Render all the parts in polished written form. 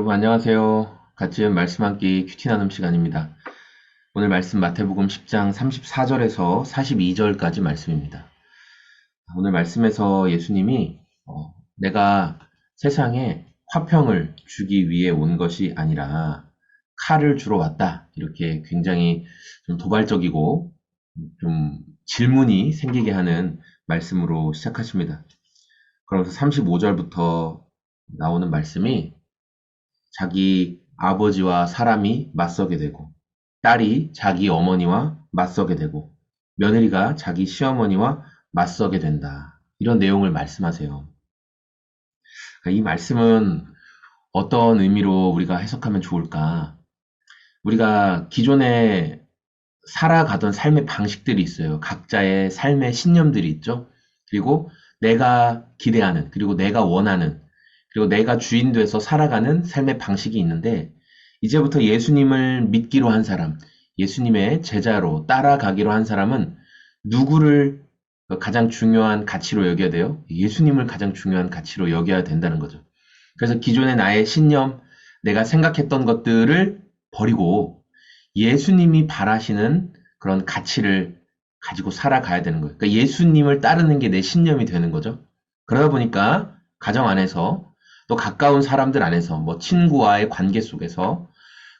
여러분 안녕하세요. 같이 말씀 함께 큐티 나눔 시간입니다. 오늘 말씀 마태복음 10장 34절에서 42절까지 말씀입니다. 오늘 말씀에서 예수님이 내가 세상에 화평을 주기 위해 온 것이 아니라 칼을 주러 왔다. 이렇게 굉장히 좀 도발적이고 좀 질문이 생기게 하는 말씀으로 시작하십니다. 그러면서 35절부터 나오는 말씀이 자기 아버지와 사람이 맞서게 되고, 딸이 자기 어머니와 맞서게 되고, 며느리가 자기 시어머니와 맞서게 된다. 이런 내용을 말씀하세요. 이 말씀은 어떤 의미로 우리가 해석하면 좋을까? 우리가 기존에 살아가던 삶의 방식들이 있어요. 각자의 삶의 신념들이 있죠. 그리고 내가 기대하는, 그리고 내가 원하는, 그리고 내가 주인 돼서 살아가는 삶의 방식이 있는데, 이제부터 예수님을 믿기로 한 사람, 예수님의 제자로 따라가기로 한 사람은 누구를 가장 중요한 가치로 여겨야 돼요? 예수님을 가장 중요한 가치로 여겨야 된다는 거죠. 그래서 기존의 나의 신념, 내가 생각했던 것들을 버리고 예수님이 바라시는 그런 가치를 가지고 살아가야 되는 거예요. 그러니까 예수님을 따르는 게 내 신념이 되는 거죠. 그러다 보니까 가정 안에서 또 가까운 사람들 안에서 뭐 친구와의 관계 속에서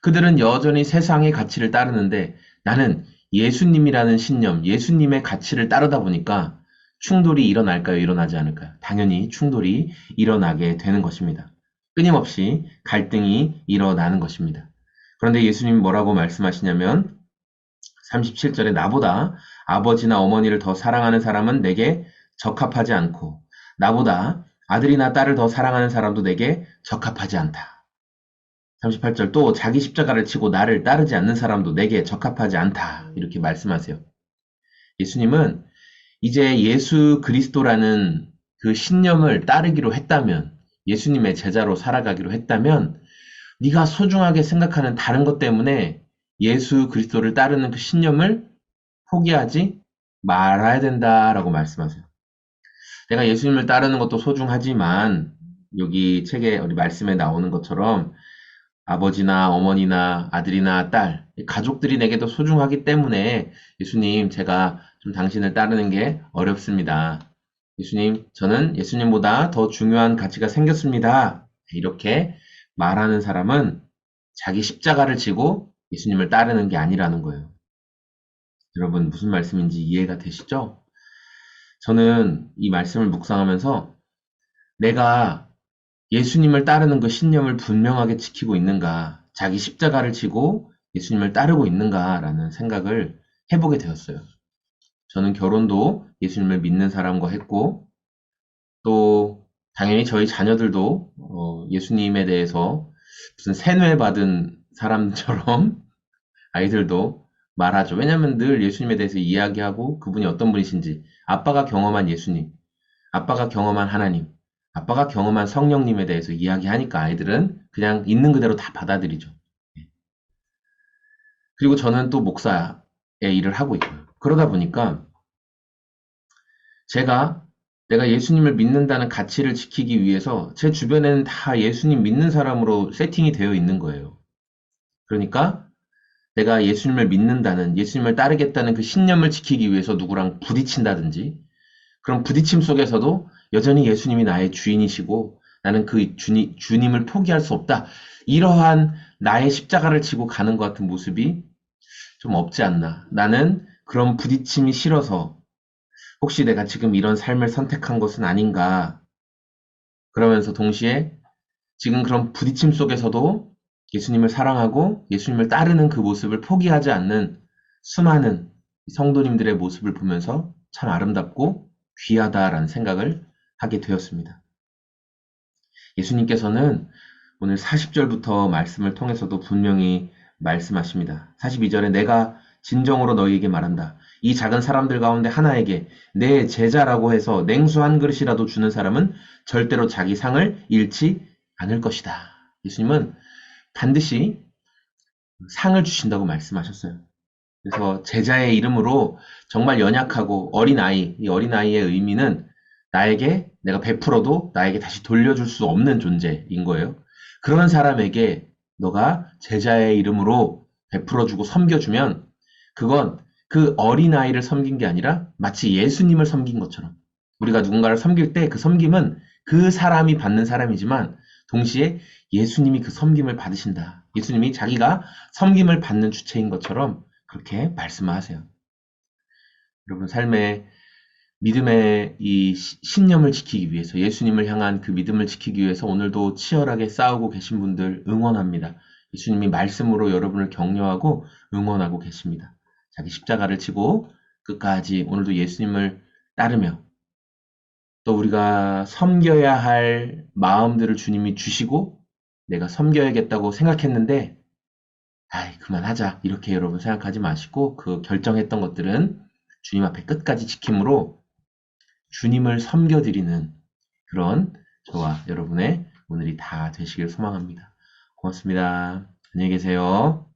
그들은 여전히 세상의 가치를 따르는데 나는 예수님이라는 신념, 예수님의 가치를 따르다 보니까 충돌이 일어날까요? 일어나지 않을까요? 당연히 충돌이 일어나게 되는 것입니다. 끊임없이 갈등이 일어나는 것입니다. 그런데 예수님이 뭐라고 말씀하시냐면 37절에 나보다 아버지나 어머니를 더 사랑하는 사람은 내게 적합하지 않고 나보다 아들이나 딸을 더 사랑하는 사람도 내게 적합하지 않다. 38절 또 자기 십자가를 치고 나를 따르지 않는 사람도 내게 적합하지 않다. 이렇게 말씀하세요. 예수님은 이제 예수 그리스도라는 그 신념을 따르기로 했다면, 예수님의 제자로 살아가기로 했다면, 네가 소중하게 생각하는 다른 것 때문에 예수 그리스도를 따르는 그 신념을 포기하지 말아야 된다라고 말씀하세요. 내가 예수님을 따르는 것도 소중하지만 여기 책에 우리 말씀에 나오는 것처럼 아버지나 어머니나 아들이나 딸, 가족들이 내게도 소중하기 때문에 예수님, 제가 좀 당신을 따르는 게 어렵습니다. 예수님, 저는 예수님보다 더 중요한 가치가 생겼습니다. 이렇게 말하는 사람은 자기 십자가를 지고 예수님을 따르는 게 아니라는 거예요. 여러분, 무슨 말씀인지 이해가 되시죠? 저는 이 말씀을 묵상하면서 내가 예수님을 따르는 그 신념을 분명하게 지키고 있는가, 자기 십자가를 지고 예수님을 따르고 있는가라는 생각을 해보게 되었어요. 저는 결혼도 예수님을 믿는 사람과 했고, 또 당연히 저희 자녀들도 예수님에 대해서 무슨 세뇌받은 사람처럼 아이들도 말하죠. 왜냐면 늘 예수님에 대해서 이야기하고 그분이 어떤 분이신지, 아빠가 경험한 예수님, 아빠가 경험한 하나님, 아빠가 경험한 성령님에 대해서 이야기하니까 아이들은 그냥 있는 그대로 다 받아들이죠. 그리고 저는 또 목사의 일을 하고 있고요. 그러다 보니까 내가 예수님을 믿는다는 가치를 지키기 위해서 제 주변에는 다 예수님 믿는 사람으로 세팅이 되어 있는 거예요. 그러니까 내가 예수님을 믿는다는, 예수님을 따르겠다는 그 신념을 지키기 위해서 누구랑 부딪힌다든지, 그런 부딪힘 속에서도 여전히 예수님이 나의 주인이시고 나는 그 주님을 포기할 수 없다. 이러한 나의 십자가를 지고 가는 것 같은 모습이 좀 없지 않나. 나는 그런 부딪힘이 싫어서 혹시 내가 지금 이런 삶을 선택한 것은 아닌가. 그러면서 동시에 지금 그런 부딪힘 속에서도 예수님을 사랑하고 예수님을 따르는 그 모습을 포기하지 않는 수많은 성도님들의 모습을 보면서 참 아름답고 귀하다라는 생각을 하게 되었습니다. 예수님께서는 오늘 40절부터 말씀을 통해서도 분명히 말씀하십니다. 42절에 내가 진정으로 너희에게 말한다. 이 작은 사람들 가운데 하나에게 내 제자라고 해서 냉수 한 그릇이라도 주는 사람은 절대로 자기 상을 잃지 않을 것이다. 예수님은 반드시 상을 주신다고 말씀하셨어요. 그래서 제자의 이름으로 정말 연약하고 어린아이, 이 어린아이의 의미는 나에게 내가 베풀어도 나에게 다시 돌려줄 수 없는 존재인 거예요. 그런 사람에게 너가 제자의 이름으로 베풀어주고 섬겨주면 그건 그 어린아이를 섬긴 게 아니라 마치 예수님을 섬긴 것처럼 우리가 누군가를 섬길 때 그 섬김은 그 사람이 받는 사람이지만 동시에 예수님이 그 섬김을 받으신다. 예수님이 자기가 섬김을 받는 주체인 것처럼 그렇게 말씀하세요. 여러분 삶에 믿음의 이 신념을 지키기 위해서 예수님을 향한 그 믿음을 지키기 위해서 오늘도 치열하게 싸우고 계신 분들 응원합니다. 예수님이 말씀으로 여러분을 격려하고 응원하고 계십니다. 자기 십자가를 지고 끝까지 오늘도 예수님을 따르며 또 우리가 섬겨야 할 마음들을 주님이 주시고 내가 섬겨야겠다고 생각했는데 아이 그만하자 이렇게 여러분 생각하지 마시고 그 결정했던 것들은 주님 앞에 끝까지 지킴으로 주님을 섬겨드리는 그런 저와 여러분의 오늘이 다 되시길 소망합니다. 고맙습니다. 안녕히 계세요.